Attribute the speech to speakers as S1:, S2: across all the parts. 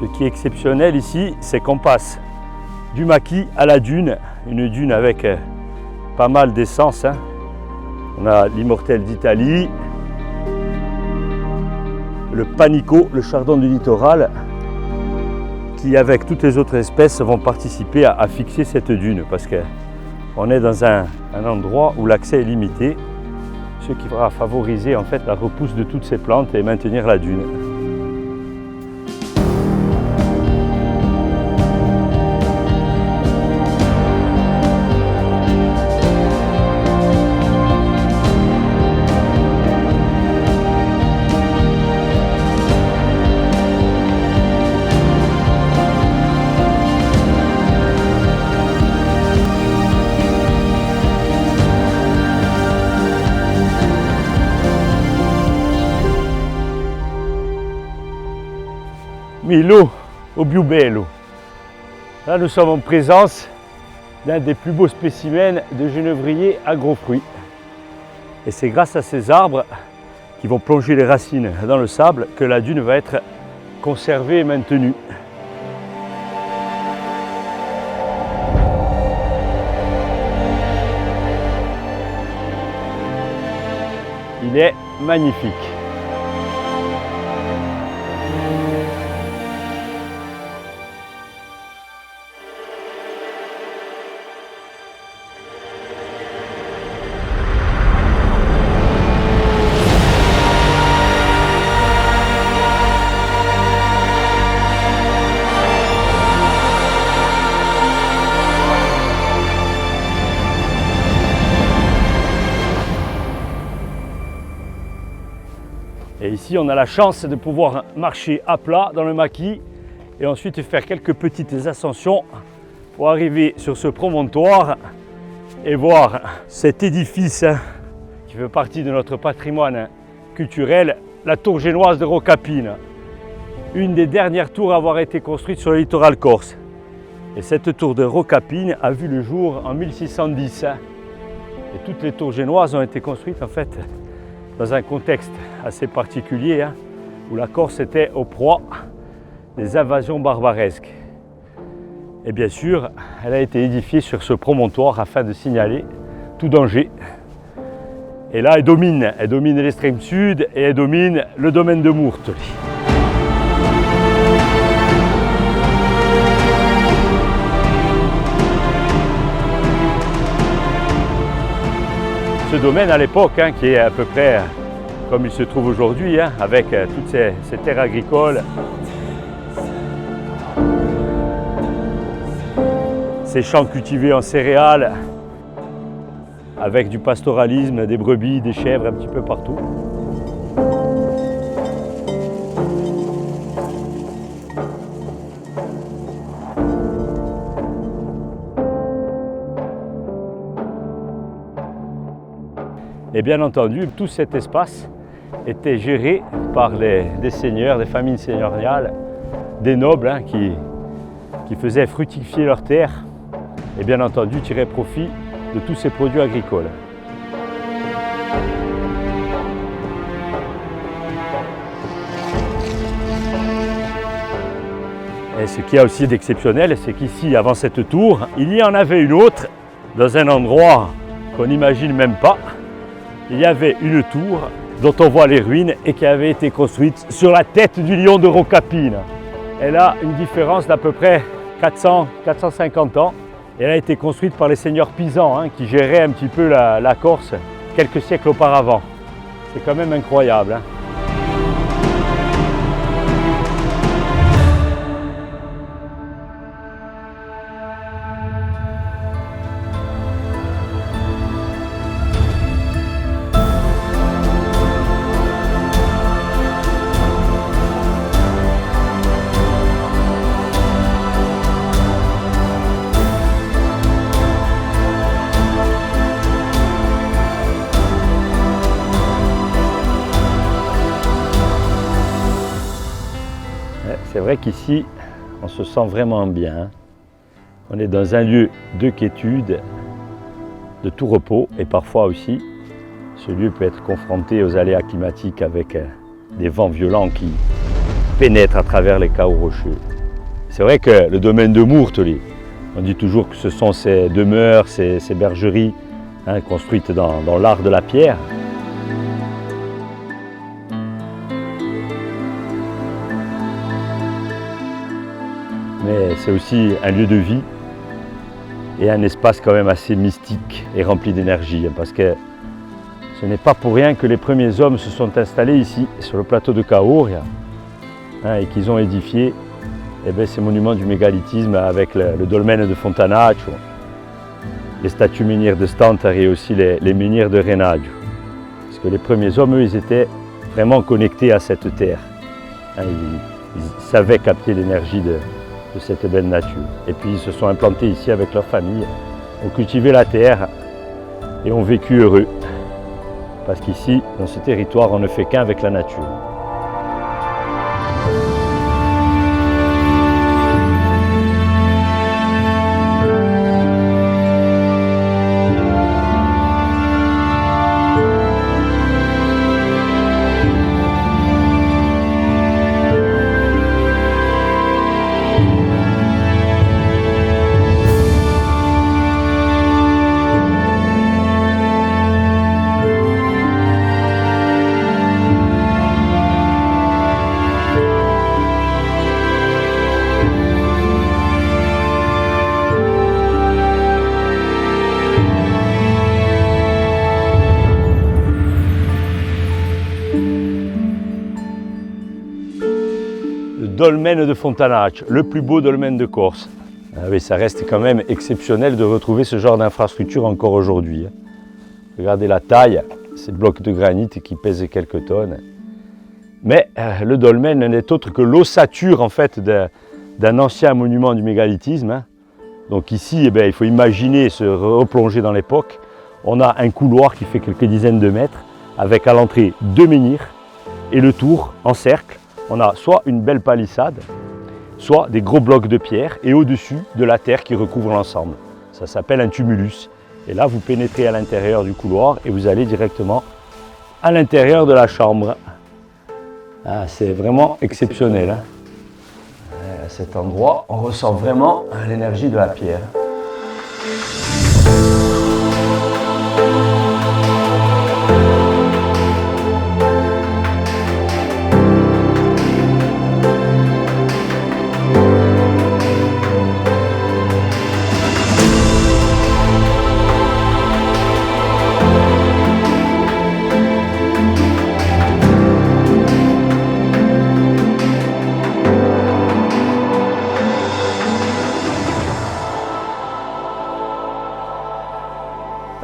S1: Ce qui est exceptionnel ici, c'est qu'on passe du maquis à la dune, une dune avec pas mal d'essence. On a l'immortel d'Italie, le panico, le chardon du littoral, qui avec toutes les autres espèces vont participer à fixer cette dune, parce qu'on est dans un endroit où l'accès est limité, ce qui va favoriser en fait la repousse de toutes ces plantes et maintenir la dune. Milo au più bello. Là, nous sommes en présence d'un des plus beaux spécimens de genévrier à gros fruits. Et c'est grâce à ces arbres qui vont plonger les racines dans le sable que la dune va être conservée et maintenue. Il est magnifique. Et ici, on a la chance de pouvoir marcher à plat dans le maquis et ensuite faire quelques petites ascensions pour arriver sur ce promontoire et voir cet édifice qui fait partie de notre patrimoine culturel, la tour génoise de Rocapine, une des dernières tours à avoir été construite sur le littoral corse. Et cette tour de Rocapine a vu le jour en 1610. Et toutes les tours génoises ont été construites en fait dans un contexte assez particulier, où la Corse était au proie des invasions barbaresques. Et bien sûr, elle a été édifiée sur ce promontoire afin de signaler tout danger. Et là, elle domine l'extrême sud et elle domine le domaine de Murtoli. Ce domaine à l'époque, qui est à peu près comme il se trouve aujourd'hui, avec toutes ces terres agricoles, ces champs cultivés en céréales, avec du pastoralisme, des brebis, des chèvres un petit peu partout. Et bien entendu, tout cet espace était géré par des seigneurs, des familles seigneuriales, des nobles qui faisaient fructifier leurs terres et bien entendu tiraient profit de tous ces produits agricoles. Et ce qu'il y a aussi d'exceptionnel, c'est qu'ici, avant cette tour, il y en avait une autre, dans un endroit qu'on n'imagine même pas. Il y avait une tour dont on voit les ruines et qui avait été construite sur la tête du lion de Rocapine. Elle a une différence d'à peu près 450 ans. Elle a été construite par les seigneurs pisans qui géraient un petit peu la Corse quelques siècles auparavant. C'est quand même incroyable. C'est vrai qu'ici, on se sent vraiment bien. On est dans un lieu de quiétude, de tout repos, et parfois aussi, ce lieu peut être confronté aux aléas climatiques avec des vents violents qui pénètrent à travers les cahots rocheux. C'est vrai que le domaine de Mourtely, on dit toujours que ce sont ces demeures, ces bergeries construites dans l'art de la pierre. Mais c'est aussi un lieu de vie et un espace quand même assez mystique et rempli d'énergie, parce que ce n'est pas pour rien que les premiers hommes se sont installés ici, sur le plateau de Cahors, et qu'ils ont édifié ces monuments du mégalithisme avec le dolmen de Fontanaccio, les statues menhirs de Stantari et aussi les menhirs de Renadio. Parce que les premiers hommes, eux, ils étaient vraiment connectés à cette terre. Ils savaient capter l'énergie de cette belle nature. Et puis ils se sont implantés ici avec leur famille, ont cultivé la terre et ont vécu heureux. Parce qu'ici, dans ce territoire, on ne fait qu'un avec la nature. Dolmen de Fontanaccio, le plus beau dolmen de Corse. Ah oui, ça reste quand même exceptionnel de retrouver ce genre d'infrastructure encore aujourd'hui. Regardez la taille, ces blocs de granit qui pèsent quelques tonnes. Mais le dolmen n'est autre que l'ossature en fait d'un ancien monument du mégalithisme. Donc ici, il faut imaginer se replonger dans l'époque. On a un couloir qui fait quelques dizaines de mètres avec à l'entrée 2 menhirs et le tour en cercle. On a soit une belle palissade, soit des gros blocs de pierre et au-dessus de la terre qui recouvre l'ensemble. Ça s'appelle un tumulus. Et là, vous pénétrez à l'intérieur du couloir et vous allez directement à l'intérieur de la chambre. Ah, c'est vraiment exceptionnel. À cet endroit, on ressent vraiment l'énergie de la pierre.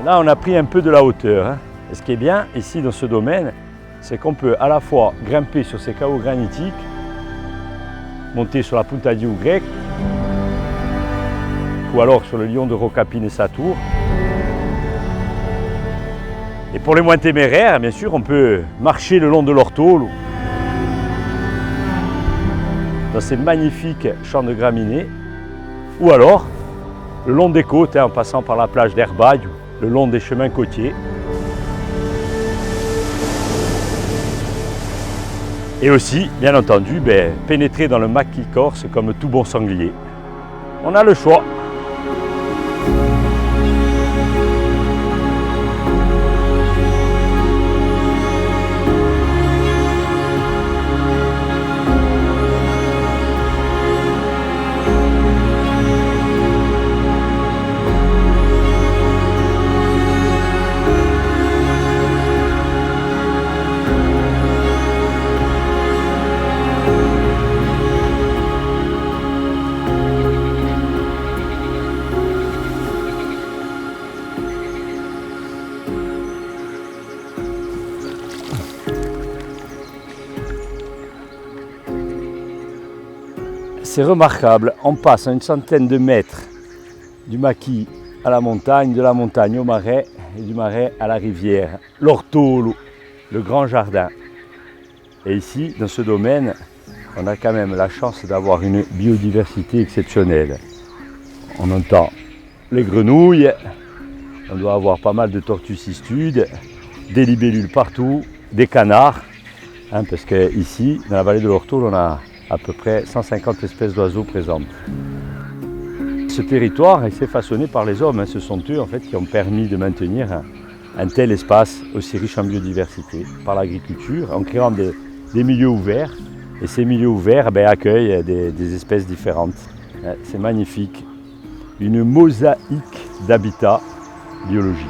S1: Là, on a pris un peu de la hauteur. Et ce qui est bien ici dans ce domaine, c'est qu'on peut à la fois grimper sur ces caveaux granitiques, monter sur la Punta di Ugrec, ou alors sur le lion de Rocapine et sa tour. Et pour les moins téméraires, bien sûr, on peut marcher le long de l'Ortolo, dans ces magnifiques champs de graminées, ou alors le long des côtes, en passant par la plage d'Herbaille, le long des chemins côtiers. Et aussi, bien entendu, pénétrer dans le maquis corse comme tout bon sanglier. On a le choix. C'est remarquable, on passe à une centaine de mètres du maquis à la montagne, de la montagne au marais et du marais à la rivière. L'Ortolo, le grand jardin. Et ici, dans ce domaine, on a quand même la chance d'avoir une biodiversité exceptionnelle. On entend les grenouilles, on doit avoir pas mal de tortues cistudes, des libellules partout, des canards, parce que ici, dans la vallée de l'Ortolo, on a à peu près 150 espèces d'oiseaux présentes. Ce territoire s'est façonné par les hommes. Ce sont eux en fait, qui ont permis de maintenir un tel espace aussi riche en biodiversité par l'agriculture, en créant des milieux ouverts. Et ces milieux ouverts accueillent des espèces différentes. C'est magnifique. Une mosaïque d'habitats biologiques.